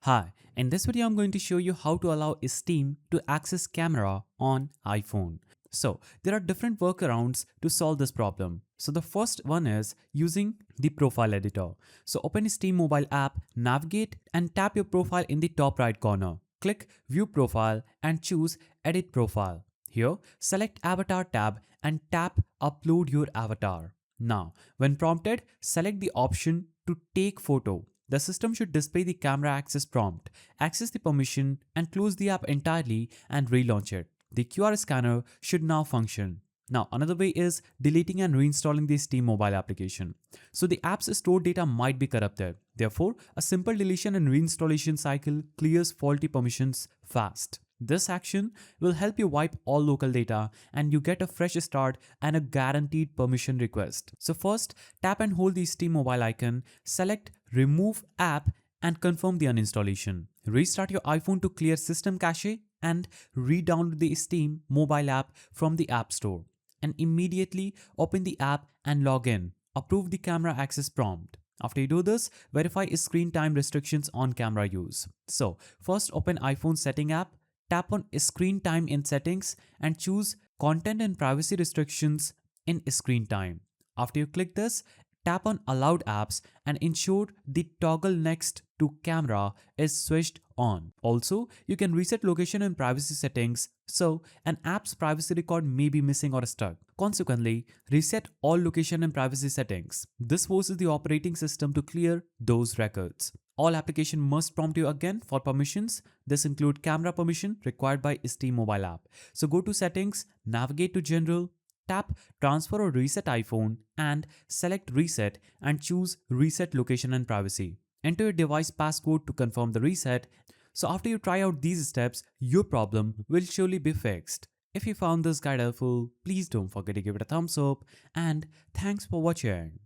Hi, in this video I'm going to show you how to allow Steam to access camera on iPhone. So there are different workarounds to solve this problem. So the first one is using the profile editor. So open Steam mobile app, navigate and tap your profile in the top right corner. Click view profile and choose edit profile. Here select avatar tab and tap upload your avatar. Now when prompted, select the option to take photo. The system should display the camera access prompt, access the permission and close the app entirely and relaunch it. The QR scanner should now function. Now another way is deleting and reinstalling the Steam mobile application. So the app's stored data might be corrupted. Therefore, a simple deletion and reinstallation cycle clears faulty permissions fast. This action will help you wipe all local data and you get a fresh start and a guaranteed permission request. So first, tap and hold the Steam mobile icon, select remove app and confirm the uninstallation. Restart your iPhone to clear system cache and re-download the Steam mobile app from the App Store. And immediately open the app and log in. Approve the camera access prompt. After you do this, verify screen time restrictions on camera use. So first open iPhone setting app, tap on screen time in settings and choose content and privacy restrictions in screen time. After you click this, tap on allowed apps and ensure the toggle next to camera is switched on. Also, you can reset location and privacy settings so an app's privacy record may be missing or stuck. Consequently, reset all location and privacy settings. This forces the operating system to clear those records. All application must prompt you again for permissions. This include camera permission required by Steam mobile app. So go to settings, navigate to general, tap transfer or reset iPhone and select reset and choose reset location and privacy. Enter your device passcode to confirm the reset. So after you try out these steps, your problem will surely be fixed. If you found this guide helpful, please don't forget to give it a thumbs up and thanks for watching.